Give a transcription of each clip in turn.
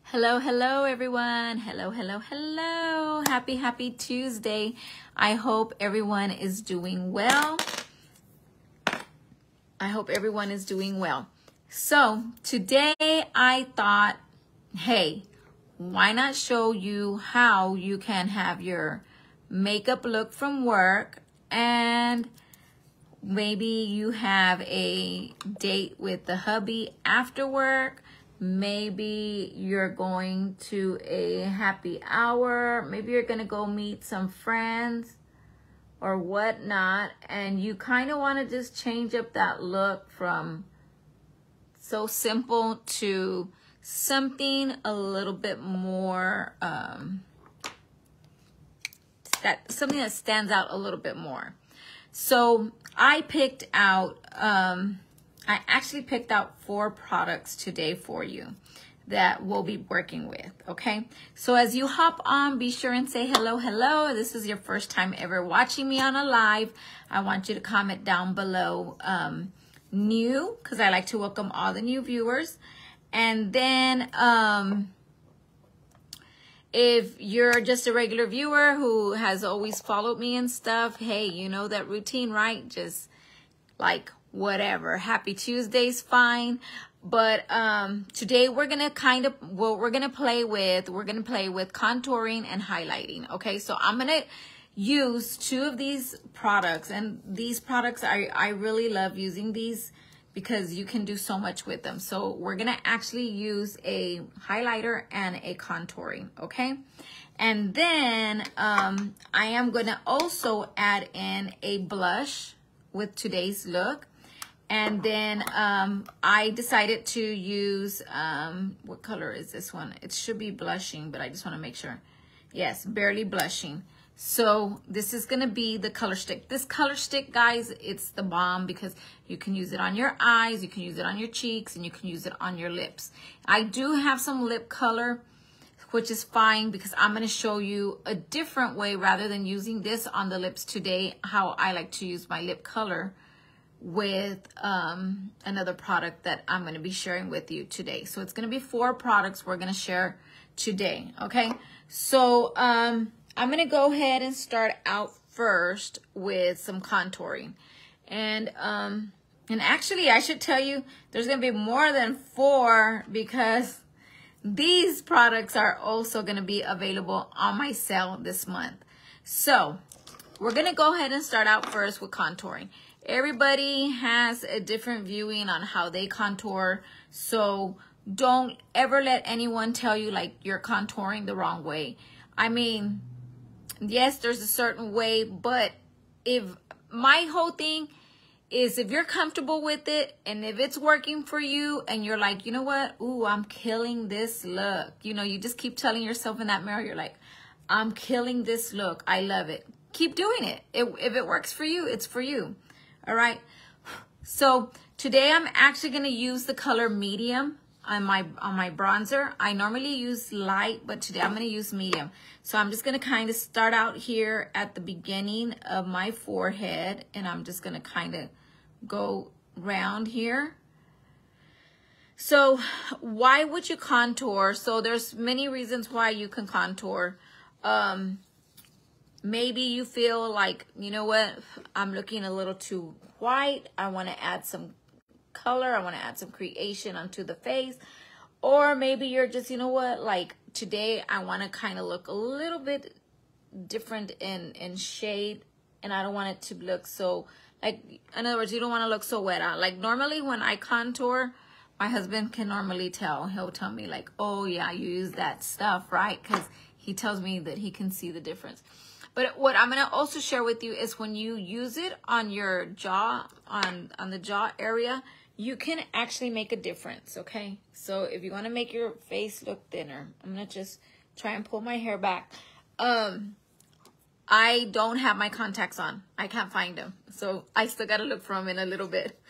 Hello, hello, everyone. Hello, hello, hello. Happy Tuesday. I hope everyone is doing well. So today I thought, hey, why not show you how you can have your makeup look from work, and maybe you have a date with the hubby after work. Maybe you're going to a happy hour. Maybe you're going to go meet some friends or whatnot. And you kind of want to just change up that look from so simple to something a little bit more, something that stands out a little bit more. So I picked out, I actually picked out 4 products today for you that we'll be working with, okay? So as you hop on, be sure and say hello, hello. This is your first time ever watching me on a live. I want you to comment down below new, because I like to welcome all the new viewers. And then if you're just a regular viewer who has always followed me and stuff, hey, you know that routine, right? Just like whatever. Happy Tuesday's fine. But today we're gonna we're gonna play with contouring and highlighting. Okay, so I'm gonna use 2 of these products, and these products I really love using these because you can do so much with them. So we're gonna actually use a highlighter and a contouring, okay? And then I am gonna also add in a blush with today's look. And then I decided to use, what color is this one? It should be blushing, but I just wanna make sure. Yes, barely blushing. So this is gonna be the color stick. This color stick, guys, it's the bomb because you can use it on your eyes, you can use it on your cheeks, and you can use it on your lips. I do have some lip color, which is fine because I'm gonna show you a different way rather than using this on the lips today, how I like to use my lip color with another product that I'm gonna be sharing with you today. So it's gonna be 4 products we're gonna share today, okay? So I'm gonna go ahead and start out first with some contouring. And actually I should tell you there's gonna be more than 4 because these products are also gonna be available on my sale this month. So we're gonna go ahead and start out first with contouring. Everybody has a different viewing on how they contour, so don't ever let anyone tell you like you're contouring the wrong way. I mean, yes, there's a certain way, but if my whole thing is if you're comfortable with it and if it's working for you and you're like, you know what, ooh, I'm killing this look. You know, you just keep telling yourself in that mirror, you're like, I'm killing this look. I love it. Keep doing it. If it works for you, it's for you. All right. So today I'm actually going to use the color medium on my bronzer. I normally use light, but today I'm going to use medium. So I'm just going to kind of start out here at the beginning of my forehead, and I'm just going to kind of go round here. So why would you contour? So there's many reasons why you can contour. Maybe you feel like, you know what, I'm looking a little too white. I want to add some color. I want to add some creation onto the face. Or maybe you're just, you know what, like today I want to kind of look a little bit different in shade, and I don't want it to look so, like, in other words, you don't want to look so wet out. Like normally when I contour, my husband can normally tell. He'll tell me like, oh yeah, you use that stuff, right? Because he tells me that he can see the difference. But what I'm going to also share with you is when you use it on your jaw, on the jaw area, you can actually make a difference, okay? So if you want to make your face look thinner, I'm going to just try and pull my hair back. I don't have my contacts on. I can't find them. So I still got to look for them in a little bit.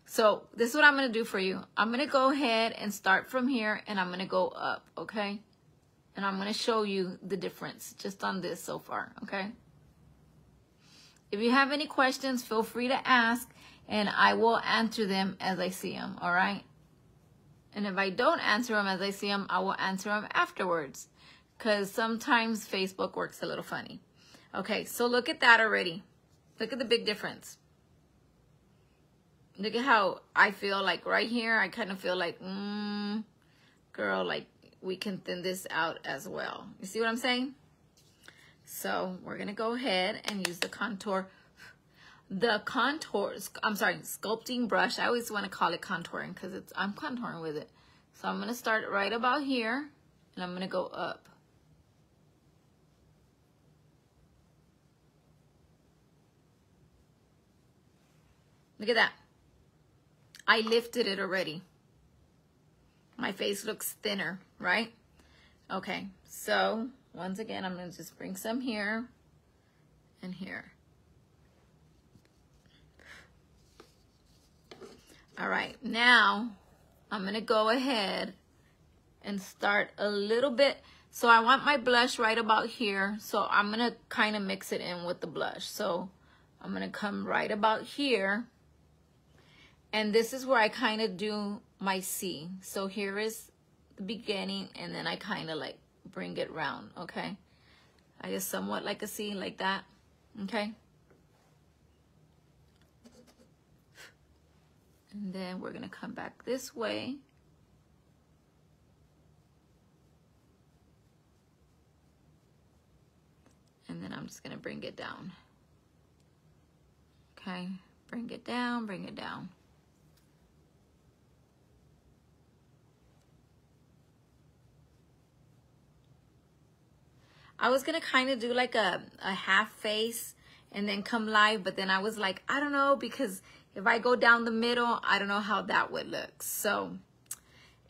So this is what I'm going to do for you. I'm going to go ahead and start from here, and I'm going to go up, okay? And I'm going to show you the difference just on this so far, okay? If you have any questions, feel free to ask, and I will answer them as I see them, all right? And if I don't answer them as I see them, I will answer them afterwards. Because sometimes Facebook works a little funny. Okay, so look at that already. Look at the big difference. Look at how I feel like right here. I kind of feel like, girl, like we can thin this out as well. You see what I'm saying? So we're going to go ahead and use the contour. The contours, I'm sorry, sculpting brush. I always want to call it contouring because I'm contouring with it. So I'm going to start right about here and I'm going to go up. Look at that. I lifted it already. My face looks thinner, right? Okay, so once again, I'm going to just bring some here and here. All right, now I'm going to go ahead and start a little bit. So I want my blush right about here. So I'm going to kind of mix it in with the blush. So I'm going to come right about here. And this is where I kind of do my C. So here is the beginning, and then I kind of like bring it round, okay? I just somewhat like a C, like that, okay? And then we're gonna come back this way. And then I'm just gonna bring it down. Okay, bring it down, bring it down. I was gonna kind of do like a half face and then come live, but then I was like, I don't know, because if I go down the middle, I don't know how that would look. So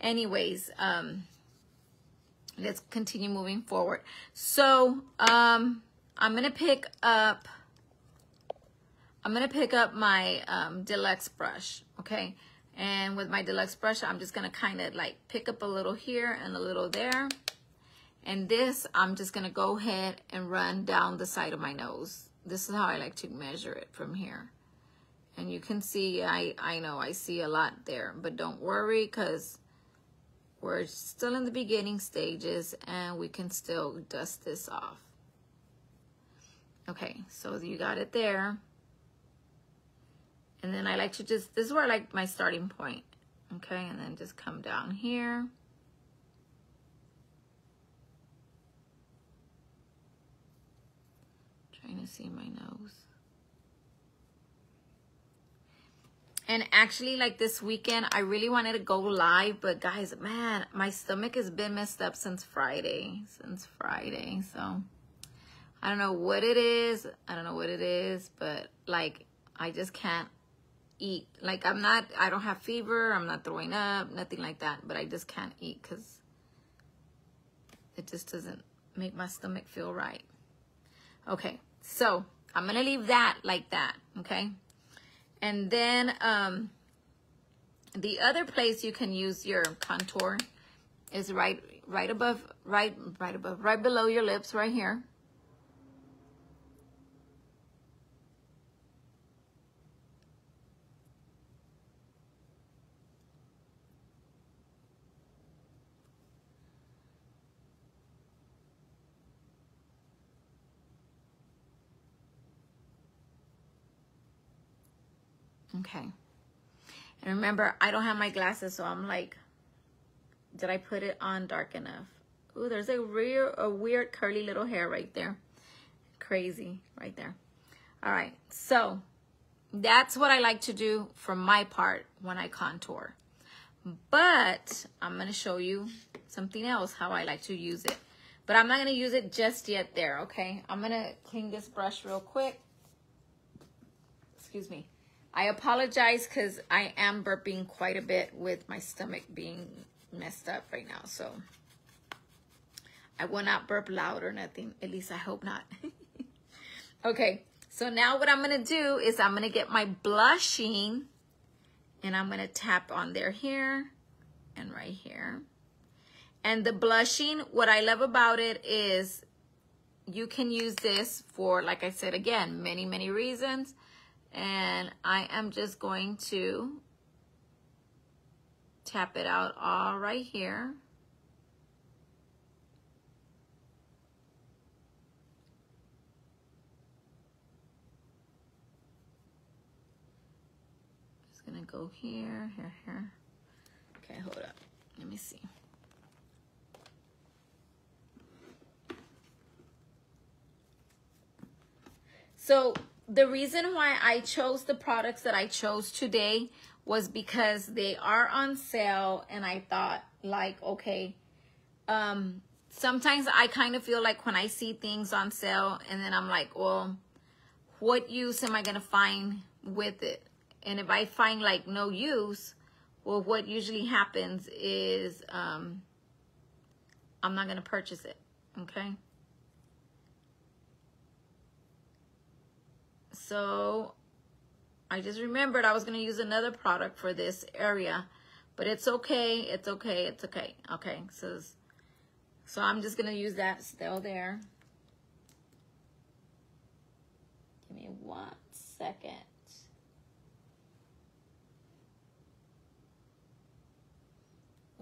anyways, let's continue moving forward. So I'm gonna pick up my deluxe brush, okay? And with my deluxe brush, I'm just gonna kind of like pick up a little here and a little there. And this, I'm just gonna go ahead and run down the side of my nose. This is how I like to measure it from here. And you can see, I know I see a lot there, but don't worry, because we're still in the beginning stages and we can still dust this off. Okay, so you got it there. And then I like to just, this is where I like my starting point. Okay, and then just come down here. Trying to see my nose. And actually, like this weekend, I really wanted to go live, but guys, man, my stomach has been messed up since Friday. So I don't know what it is. But like, I just can't eat. Like, I don't have fever. I'm not throwing up, nothing like that, but I just can't eat because it just doesn't make my stomach feel right. Okay. So I'm going to leave that like that, okay? And then the other place you can use your contour is right below your lips, right here. Okay. And remember, I don't have my glasses, so I'm like, did I put it on dark enough? Ooh, there's a weird curly little hair right there. Crazy right there. All right, so that's what I like to do for my part when I contour. But I'm going to show you something else, how I like to use it. But I'm not going to use it just yet there, okay? I'm going to clean this brush real quick. Excuse me. I apologize because I am burping quite a bit with my stomach being messed up right now. So I will not burp loud or nothing. At least I hope not. Okay. So now what I'm going to do is I'm going to get my blushing and I'm going to tap on there here and right here. And the blushing, what I love about it is you can use this for, like I said, again, many, many reasons. And I am just going to tap it out all right here. Just gonna go here, here, here. Okay, hold up. Let me see. So the reason why I chose the products that I chose today was because they are on sale, and I thought, like, okay, sometimes I kind of feel like when I see things on sale and then I'm like, well, what use am I gonna find with it? And if I find like no use, well, what usually happens is I'm not gonna purchase it. Okay. So I just remembered I was going to use another product for this area, but it's okay. It's okay. It's okay. Okay. So I'm just going to use that still there. Give me 1 second.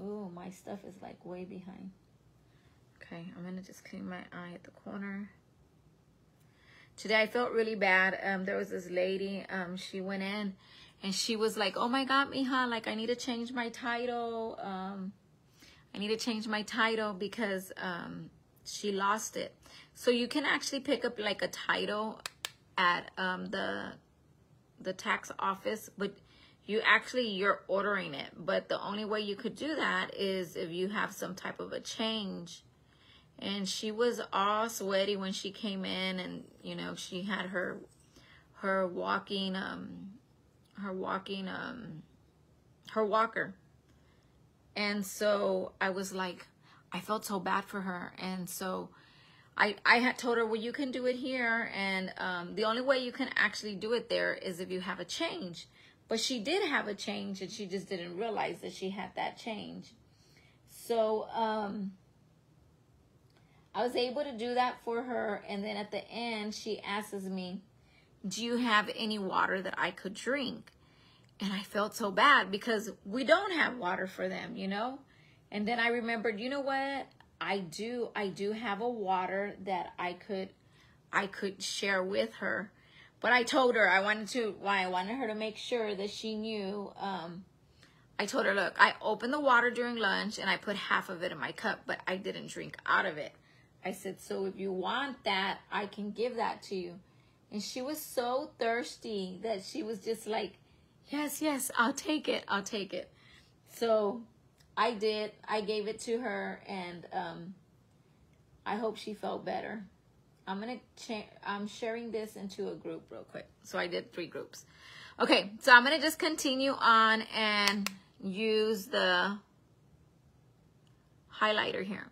Ooh, my stuff is like way behind. Okay. I'm going to just clean my eye at the corner. Today I felt really bad. There was this lady, she went in and she was like, oh my God, mija, like I need to change my title. I need to change my title because she lost it. So you can actually pick up like a title at the tax office, but you're ordering it. But the only way you could do that is if you have some type of a change. And she was all sweaty when she came in, and you know, she had her walking walker. And so I was like, I felt so bad for her. And so I had told her, well, you can do it here, and the only way you can actually do it there is if you have a change. But she did have a change, and she just didn't realize that she had that change. So I was able to do that for her. And then at the end, she asks me, do you have any water that I could drink? And I felt so bad because we don't have water for them, you know? And then I remembered, you know what? I do have a water that I could share with her. But I told her I wanted her to make sure that she knew. I told her, look, I opened the water during lunch and I put half of it in my cup, but I didn't drink out of it. I said, so if you want that, I can give that to you. And she was so thirsty that she was just like, yes, yes, I'll take it. I'll take it. So I did. I gave it to her, and I hope she felt better. I'm sharing this into a group real quick. So I did 3 groups. Okay, so I'm going to just continue on and use the highlighter here.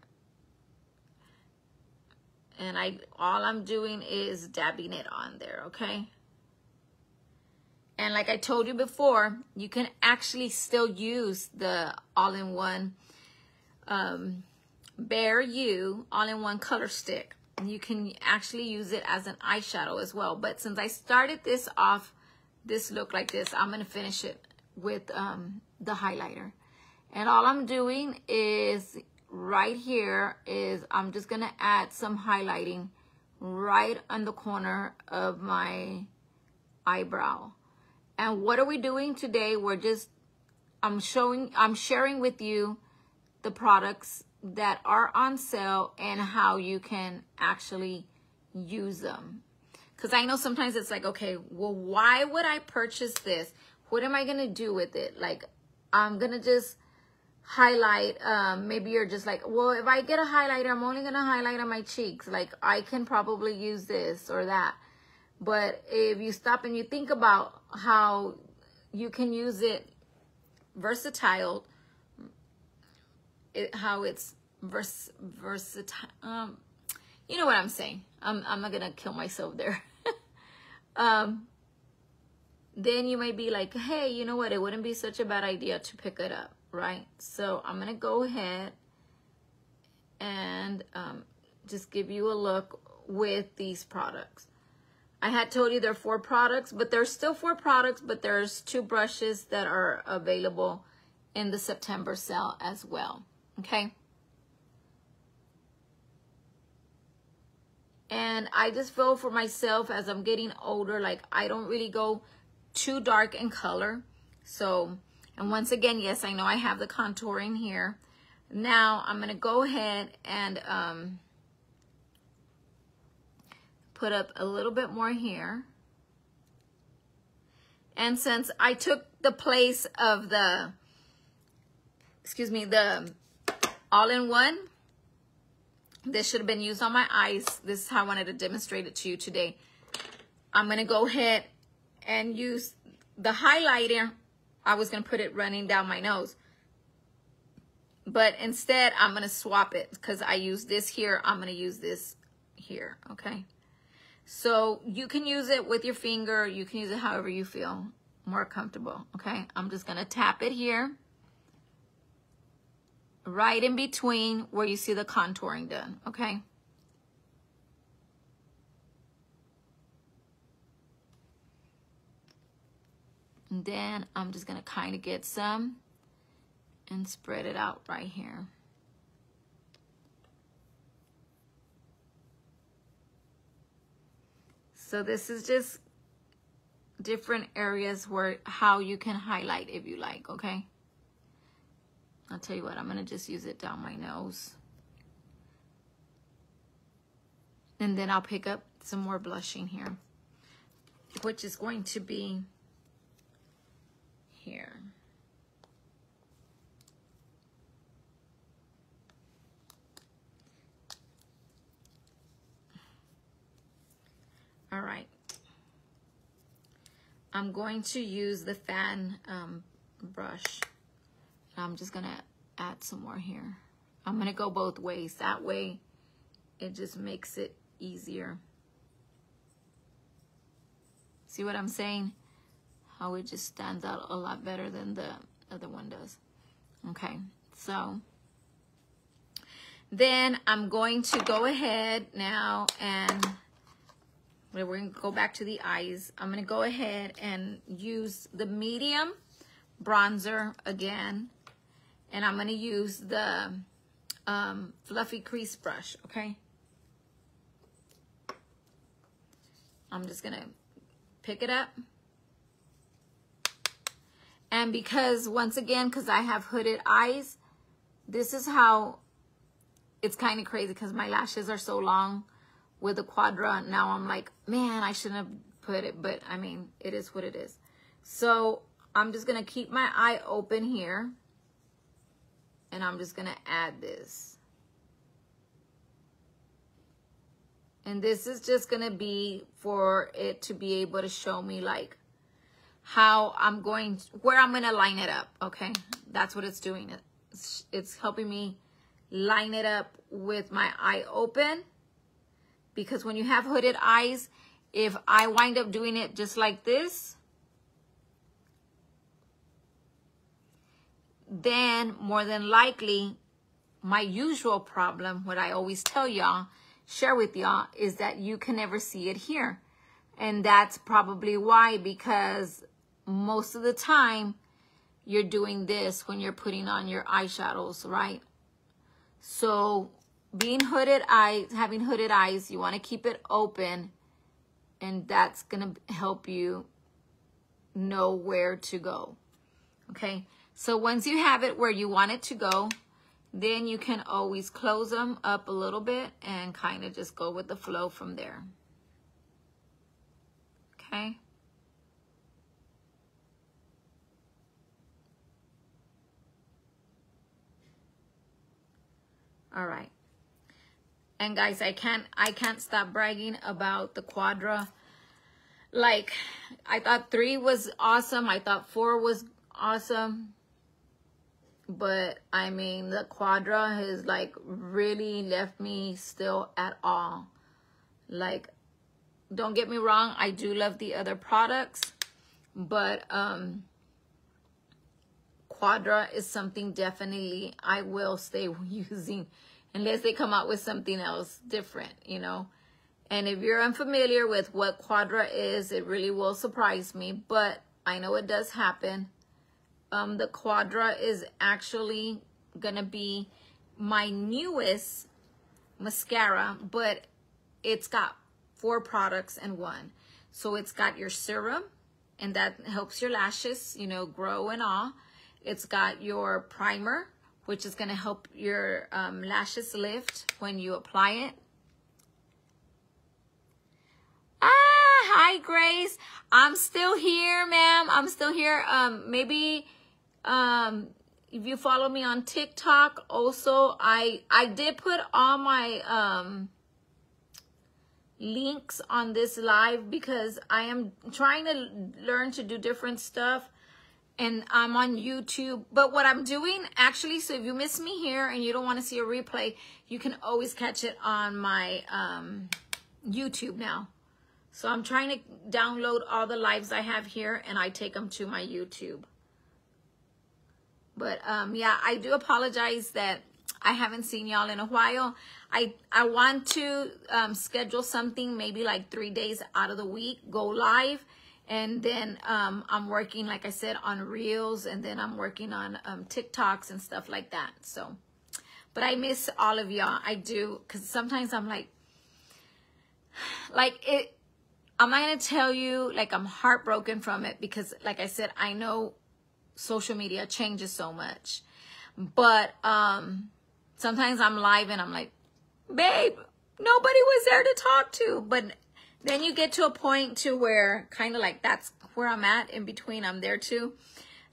And all I'm doing is dabbing it on there, okay? And like I told you before, you can actually still use the all-in-one Bare You all-in-one color stick. You can actually use it as an eyeshadow as well. But since I started this off, this look like this, I'm going to finish it with the highlighter. And all I'm doing is right here is I'm just going to add some highlighting right on the corner of my eyebrow. And what are we doing today? I'm sharing with you the products that are on sale and how you can actually use them. Because I know sometimes it's like, okay, well, why would I purchase this? What am I going to do with it? Like, I'm going to just highlight. Maybe you're just like, well, if I get a highlighter, I'm only going to highlight on my cheeks. Like, I can probably use this or that. But if you stop and you think about how you can use it versatile, how it's versatile, you know what I'm saying. I'm not gonna kill myself there. Then you might be like, hey, you know what? It wouldn't be such a bad idea to pick it up, right? So I'm gonna go ahead and just give you a look with these products. I had told you there are 4 products, but there's still 4 products, but there's 2 brushes that are available in the September sale as well. Okay. And I just feel for myself as I'm getting older, like I don't really go too dark in color. So, and once again, yes, I know I have the contouring here. Now I'm going to go ahead and put up a little bit more here. And since I took the place of the, the all-in-one, this should have been used on my eyes. This is how I wanted to demonstrate it to you today. I'm going to go ahead and use the highlighter. I was going to put it running down my nose. But instead, I'm going to swap it because I use this here. I'm going to use this here, okay? So you can use it with your finger. You can use it however you feel more comfortable, okay? I'm just going to tap it here. Right in between where you see the contouring done, okay? And then I'm just going to kind of get some and spread it out right here. So this is just different areas where how you can highlight if you like, okay? I'll tell you what, I'm going to just use it down my nose. And then I'll pick up some more blushing here, which is going to be here. All right. I'm going to use the fan brush. I'm just going to add some more here. I'm going to go both ways. That way, it just makes it easier. See what I'm saying? How it just stands out a lot better than the other one does. Okay, so then I'm going to go ahead now and we're going to go back to the eyes. I'm going to go ahead and use the medium bronzer again. And I'm going to use the fluffy crease brush, okay? I'm just going to pick it up. And because, once again, because I have hooded eyes, this is how it's kind of crazy because my lashes are so long with the Quadra. Now I'm like, man, I shouldn't have put it, but I mean, it is what it is. So I'm just going to keep my eye open here. And I'm just going to add this. And this is just going to be for it to be able to show me like how I'm going, where I'm going to line it up. Okay. That's what it's doing. It's helping me line it up with my eye open. Because when you have hooded eyes, if I wind up doing it just like this, then more than likely, my usual problem, what I always tell y'all, share with y'all, is that you can never see it here. And that's probably why, because most of the time, you're doing this when you're putting on your eyeshadows, right? So being hooded eyes, having hooded eyes, you want to keep it open, and that's going to help you know where to go, okay? So once you have it where you want it to go, then you can always close them up a little bit and kind of just go with the flow from there. Okay? All right. And guys, I can't stop bragging about the Quadra. Like, I thought 3 was awesome. I thought 4 was awesome. But I mean, the Quadra has like really left me still at all. Like, don't get me wrong, I do love the other products, but Quadra is something definitely I will stay using unless they come out with something else different, you know. And if you're unfamiliar with what Quadra is, it really will surprise me, but I know it does happen. the Quadra is actually gonna be my newest mascara, but it's got 4 products in one. So it's got your serum, and that helps your lashes, you know, grow and all. It's got your primer, which is gonna help your lashes lift when you apply it. Hi Grace, I'm still here, ma'am. I'm still here. Maybe if you follow me on TikTok, also I did put all my links on this live because I am trying to learn to do different stuff, and I'm on YouTube. But what I'm doing actually, so if you miss me here and you don't want to see a replay, you can always catch it on my YouTube now. So I'm trying to download all the lives I have here and I take them to my YouTube. But yeah, I do apologize that I haven't seen y'all in a while. I want to schedule something maybe like 3 days out of the week, go live. And then I'm working, like I said, on Reels, and then I'm working on TikToks and stuff like that. So, but I miss all of y'all. I do, because sometimes I'm like it. I'm not going to tell you, like, I'm heartbroken from it because, like I said, I know social media changes so much. But sometimes I'm live and I'm like, babe, nobody was there to talk to. But then you get to a point to where kind of like that's where I'm at in between. I'm there too.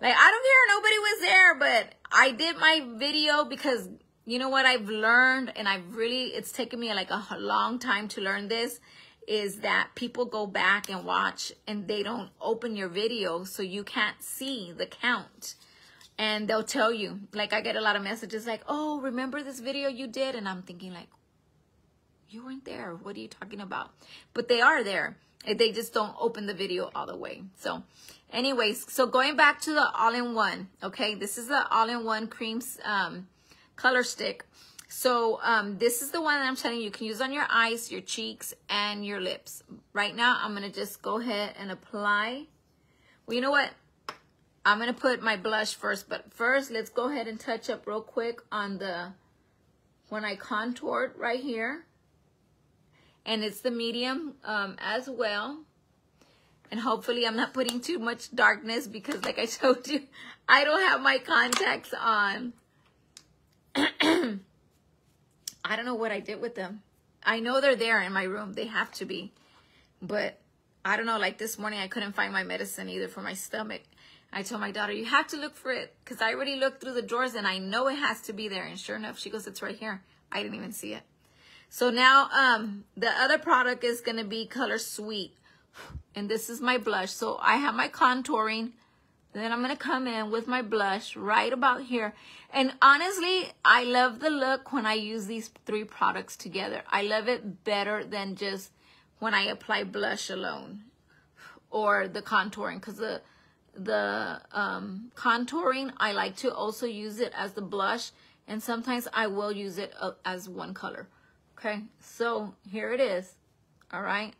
Like, I don't care. Nobody was there. But I did my video because, you know what I've learned, and it's taken me like a long time to learn this, is that people go back and watch and they don't open your video, so you can't see the count. And they'll tell you, like, I get a lot of messages like, oh, remember this video you did? And I'm thinking like, you weren't there. What are you talking about? But they are there. They just don't open the video all the way. So anyways, so going back to the all-in-one, okay, this is the all-in-one creams color stick. So this is the one that I'm telling you can use on your eyes, your cheeks, and your lips. Right now, I'm going to just go ahead and apply. Well, you know what? I'm going to put my blush first. But first, let's go ahead and touch up real quick on when I contoured right here. And it's the medium as well. And hopefully, I'm not putting too much darkness because, like I told you, I don't have my contacts on. I don't know what I did with them. I know they're there in my room. They have to be. But I don't know. Like this morning, I couldn't find my medicine either for my stomach. I told my daughter, you have to look for it. Because I already looked through the drawers and I know it has to be there. And sure enough, she goes, it's right here. I didn't even see it. So now the other product is going to be Color Sweet. And this is my blush. So I have my contouring. Then I'm going to come in with my blush right about here. And honestly, I love the look when I use these 3 products together. I love it better than just when I apply blush alone or the contouring. Because the contouring, I like to also use it as the blush. And sometimes I will use it as one color. Okay, so here it is. All right.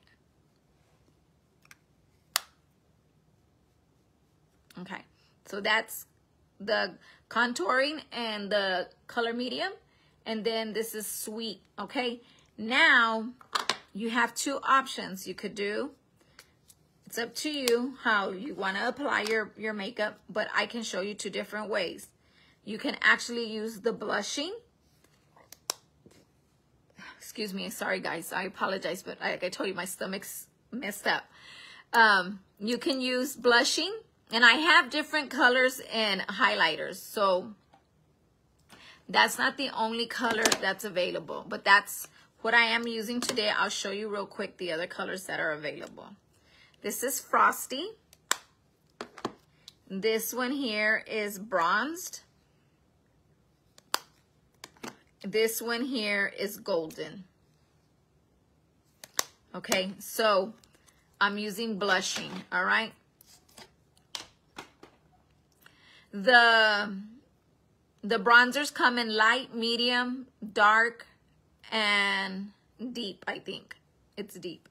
Okay, so that's the contouring and the color medium. And then this is Sweet, okay? Now, you have 2 options you could do. It's up to you how you want to apply your makeup, but I can show you 2 different ways. You can actually use the blushing. Excuse me, sorry guys, I apologize, but like I told you, my stomach's messed up. You can use blushing. And I have different colors and highlighters. So that's not the only color that's available. But that's what I am using today. I'll show you real quick the other colors that are available. This is Frosty. This one here is Bronzed. This one here is Golden. Okay, so I'm using blushing, all right? The bronzers come in light, medium, dark, and deep, I think. It's deep.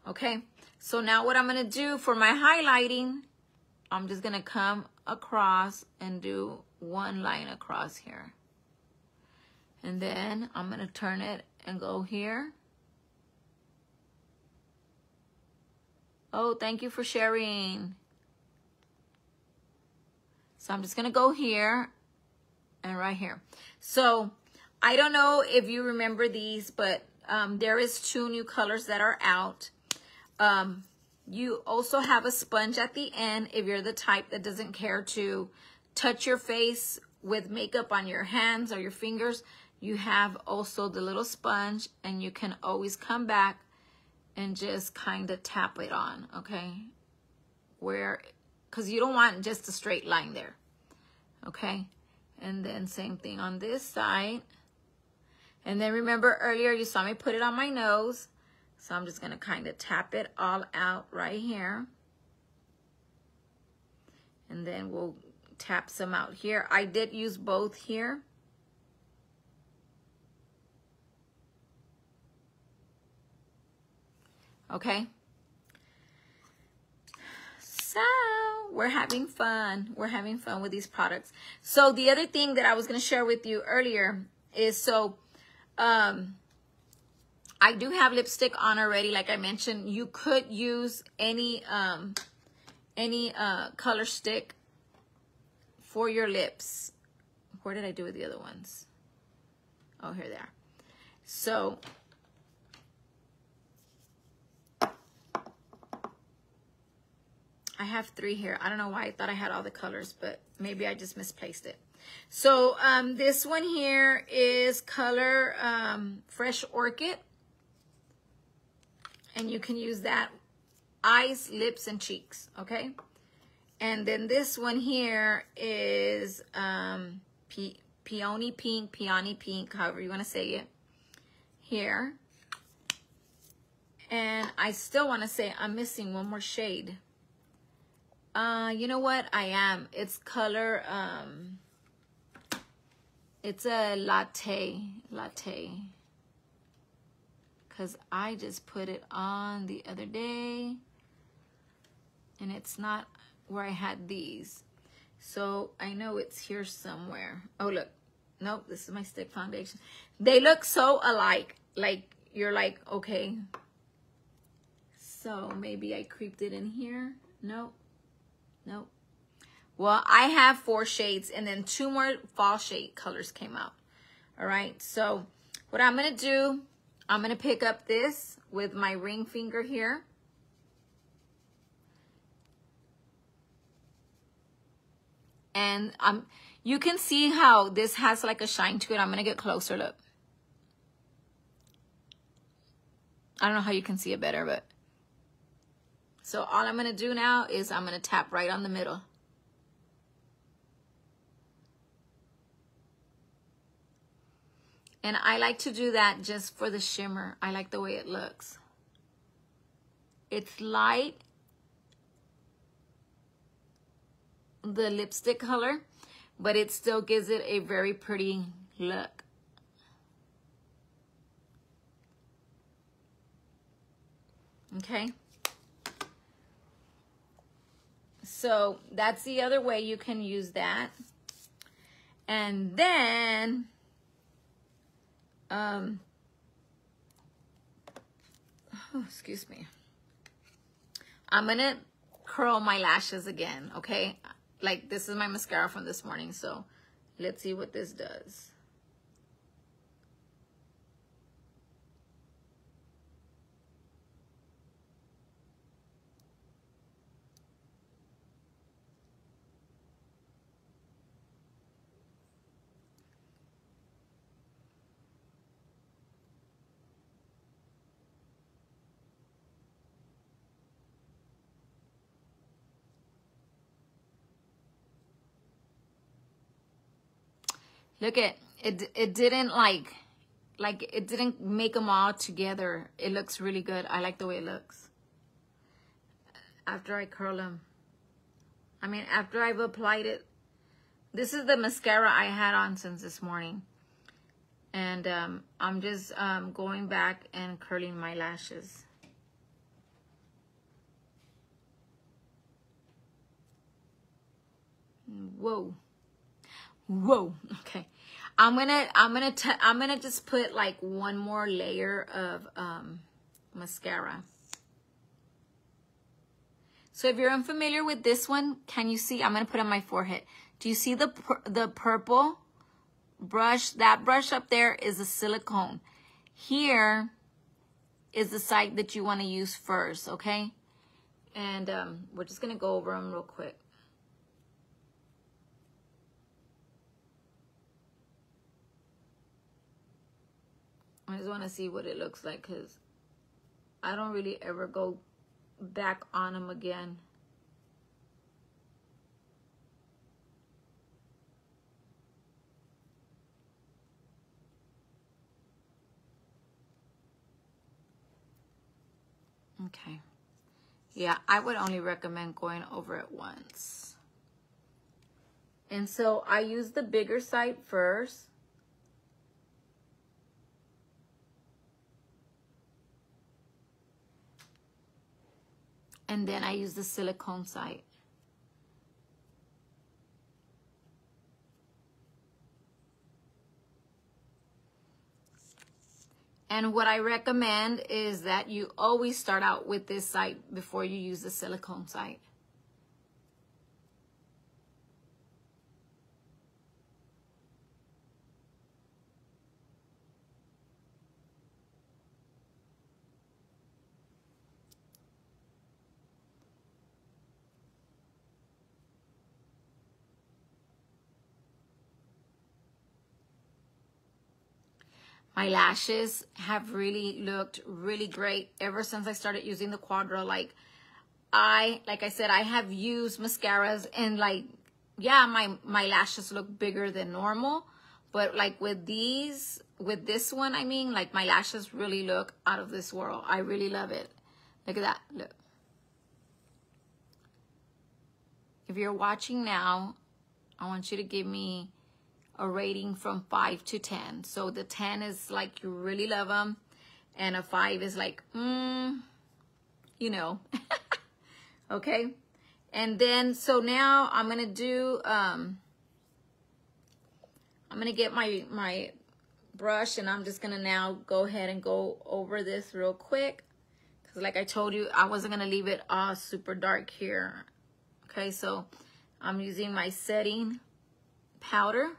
Okay? So now what I'm going to do for my highlighting I'm just gonna come across and do one line across here. And then I'm gonna turn it and go here. Oh, thank you for sharing. So I'm just gonna go here and right here. So I don't know if you remember these, but there is 2 new colors that are out. You also have a sponge at the end if you're the type that doesn't care to touch your face with makeup on your hands or your fingers. You have also the little sponge, and you can always come back and just kind of tap it on, okay? Because you don't want just a straight line there, okay? And then same thing on this side. And then remember earlier you saw me put it on my nose. So I'm just going to kind of tap it all out right here. And then we'll tap some out here. I did use both here. Okay. So we're having fun. We're having fun with these products. So the other thing that I was going to share with you earlier is, I do have lipstick on already. Like I mentioned, you could use any color stick for your lips. Where did I do with the other ones? Oh, here they are. So I have 3 here. I don't know why I thought I had all the colors, but maybe I just misplaced it. So this one here is color Fresh Orchid. And you can use that eyes, lips, and cheeks, okay? And then this one here is Peony Pink, however you want to say it, here. And I still want to say I'm missing one more shade. You know what? I am. It's color, it's a latte. Because I just put it on the other day. And it's not where I had these. So I know it's here somewhere. Oh, look. Nope, this is my stick foundation. They look so alike. Like, you're like, okay. So maybe I creeped it in here. Nope. Nope. Well, I have 4 shades, and then 2 more fall shade colors came out. All right. So what I'm going to do, I'm going to pick up this with my ring finger here. And you can see how this has like a shine to it. I'm going to get closer, look. I don't know how you can see it better, but. So all I'm going to do now is I'm going to tap right on the middle. And I like to do that just for the shimmer. I like the way it looks. It's light, the lipstick color, but it still gives it a very pretty look. Okay. So that's the other way you can use that. And then, oh, excuse me. I'm going to curl my lashes again, okay? Like, this is my mascara from this morning, so let's see what this does. Look at it. It didn't like it didn't make them all together. It looks really good. I like the way it looks after I curl them. I mean, after I've applied it. This is the mascara I had on since this morning, and I'm just going back and curling my lashes. Whoa. Whoa. Okay. I'm gonna just put like one more layer of mascara. So if you're unfamiliar with this one, can you see? I'm gonna put it on my forehead. Do you see the purple brush? That brush up there is a silicone. Here is the side that you want to use first, okay? And we're just gonna go over them real quick. I just want to see what it looks like because I don't really ever go back on them again. Okay. Yeah, I would only recommend going over it once. And so I use the bigger side first. And then I use the silicone side. And what I recommend is that you always start out with this side before you use the silicone side. My lashes have really looked really great ever since I started using the Quadra. Like I said, I have used mascaras and like, yeah, my lashes look bigger than normal. But like with this one, I mean, like my lashes really look out of this world. I really love it. Look at that, look. If you're watching now, I want you to give me a rating from 5 to 10. So the 10 is like you really love them, and a 5 is like, you know. Okay. And then, so now I'm gonna do, I'm gonna get my brush, and I'm just gonna now go ahead and go over this real quick, because like I told you, I wasn't gonna leave it all super dark here. Okay, so I'm using my setting powder.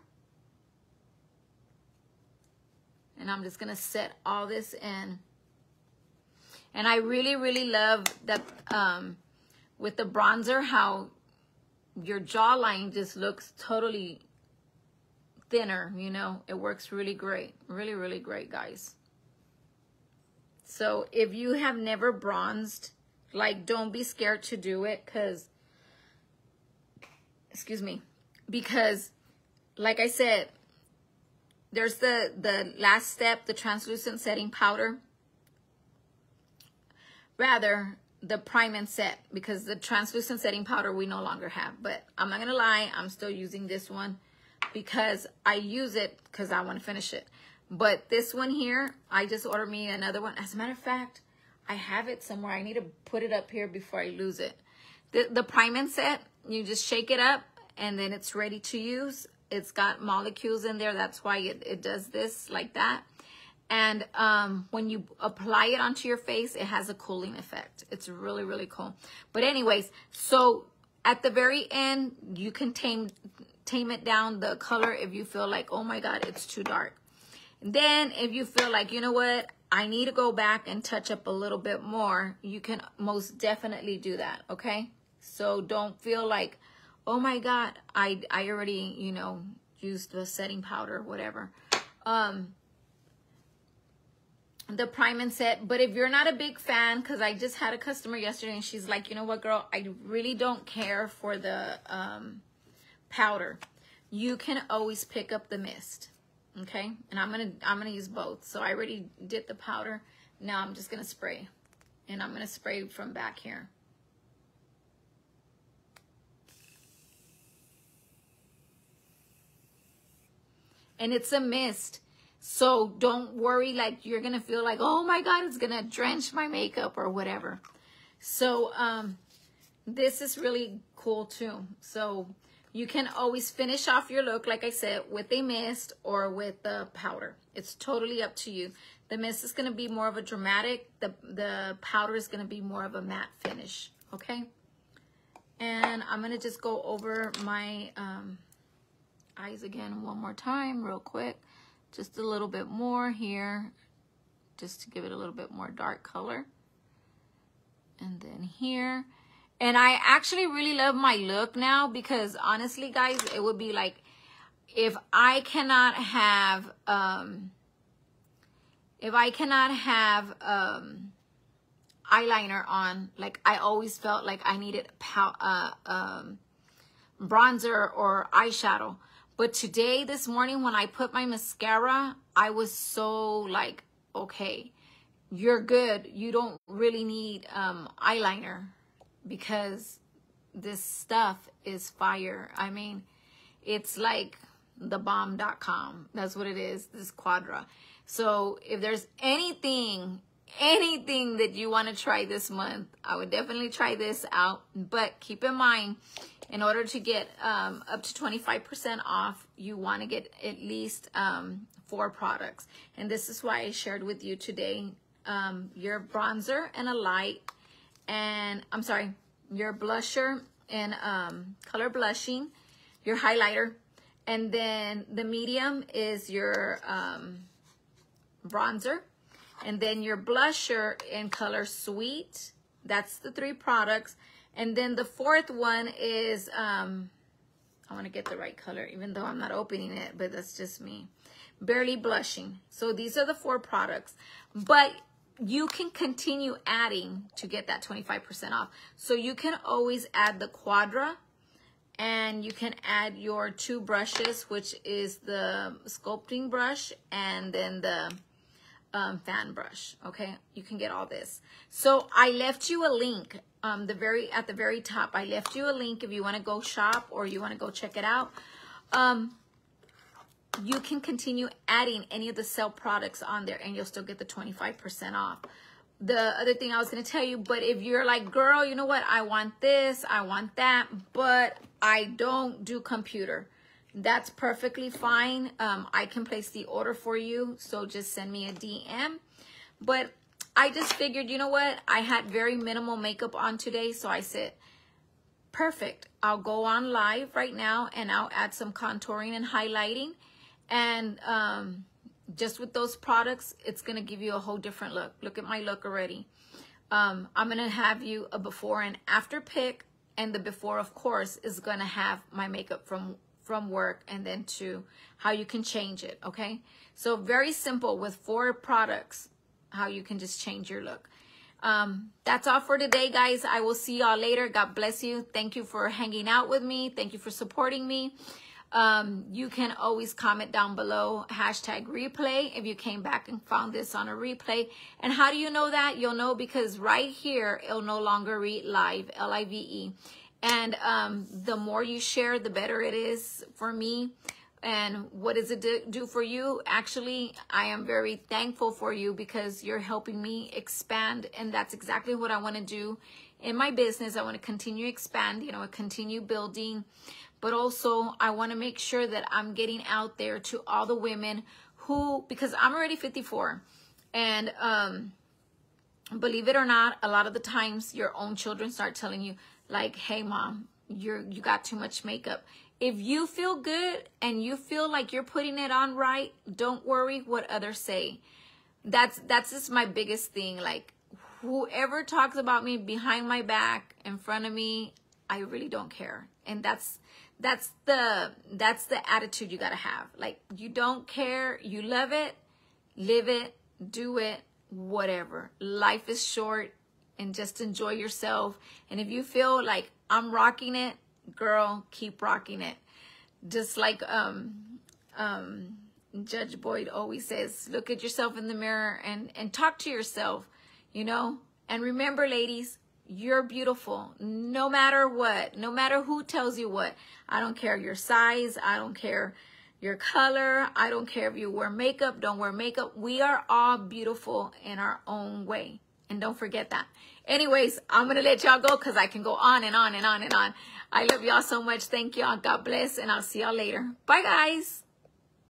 And I'm just gonna set all this in. And I really, really love that with the bronzer, how your jawline just looks totally thinner, you know. It works really great. Really, really great, guys. So if you have never bronzed, like, don't be scared to do it, because, excuse me, because like I said, there's the last step, the translucent setting powder. Rather, the prime and set, because the translucent setting powder we no longer have. But I'm not gonna lie, I'm still using this one because I use it because I want to finish it. But this one here, I just ordered me another one. As a matter of fact, I have it somewhere. I need to put it up here before I lose it. The prime and set, you just shake it up and then it's ready to use. It's got molecules in there. That's why it does this like that. And when you apply it onto your face, it has a cooling effect. It's really, really cool. But anyways, so at the very end, you can tame it down the color if you feel like, oh my God, it's too dark. And then if you feel like, you know what, I need to go back and touch up a little bit more, you can most definitely do that, okay? So don't feel like, oh my God, I already, you know, used the setting powder, whatever. The prime and set. But if you're not a big fan, because I just had a customer yesterday and she's like, you know what, girl, I really don't care for the powder. You can always pick up the mist, okay? And I'm gonna use both. So I already did the powder. Now I'm just gonna spray, and I'm gonna spray from back here. And it's a mist, so don't worry like you're gonna feel like, oh my God, it's gonna drench my makeup or whatever. So this is really cool too. So You can always finish off your look, like I said, with a mist or with the powder. It's totally up to you. The mist is going to be more of a dramatic. The powder is going to be more of a matte finish, okay? And I'm going to just go over my eyes again one more time real quick. Just a little bit more here, just to give it a little bit more dark color. And then here. And I actually really love my look now because honestly, guys, it would be like if I cannot have eyeliner on, like I always felt like I needed bronzer or eyeshadow. But today, this morning, when I put my mascara, I was so like, okay, you're good. You don't really need eyeliner because this stuff is fire. I mean, it's like thebomb.com. That's what it is, this Quadra. So if there's anything that you want to try this month, I would definitely try this out. But keep in mind, in order to get up to 25% off, you want to get at least 4 products. And this is why I shared with you today your bronzer and a light, and I'm sorry, your blusher and color blushing, your highlighter, and then the medium is your bronzer, and then your blusher in color Sweet. That's the 3 products. And then the 4th one is, I want to get the right color, even though I'm not opening it, but that's just me. Barely Blushing. So these are the 4 products. But you can continue adding to get that 25% off. So you can always add the Quadra, and you can add your 2 brushes, which is the sculpting brush and then the fan brush. Okay, you can get all this. So I left you a link at the very top. I left you a link if you want to go shop or you want to go check it out. You can continue adding any of the sale products on there and you'll still get the 25% off. The other thing I was going to tell you, but if you're like, girl, you know what, I want this, I want that, but I don't do computer, that's perfectly fine. I can place the order for you, so just send me a DM. But I just figured, you know what, I had very minimal makeup on today, so I said, perfect, I'll go on live right now and I'll add some contouring and highlighting. And just with those products, it's going to give you a whole different look. Look at my look already. I'm going to have you a before and after pic. And the before, of course, is going to have my makeup from work and then to how you can change it, okay? So very simple with 4 products, how you can just change your look. That's all for today, guys. I will see y'all later. God bless you. Thank you for hanging out with me. Thank you for supporting me. You can always comment down below, #replay, if you came back and found this on a replay. And how do you know that? You'll know because right here, it'll no longer read live, L-I-V-E. And the more you share, the better it is for me. And what does it do for you? Actually, I am very thankful for you because you're helping me expand. And that's exactly what I want to do in my business. I want to continue expanding, continue building. But also, I want to make sure that I'm getting out there to all the women who, because I'm already 54. And believe it or not, a lot of the times your own children start telling you, like, hey, mom, you got too much makeup. If you feel good and you feel like you're putting it on right, don't worry what others say. That's just my biggest thing. Like, whoever talks about me behind my back, in front of me, I really don't care. And that's the attitude you gotta have. Like, you don't care, you love it, live it, do it, whatever. Life is short, and just enjoy yourself. And if you feel like I'm rocking it, girl, keep rocking it. Just like Judge Boyd always says, look at yourself in the mirror and talk to yourself, And remember, ladies, you're beautiful, no matter what, no matter who tells you what. I don't care your size. I don't care your color. I don't care if you wear makeup, don't wear makeup. We are all beautiful in our own way. And don't forget that. Anyways, I'm going to let y'all go because I can go on and on and on and on. I love y'all so much. Thank y'all. God bless. And I'll see y'all later. Bye, guys.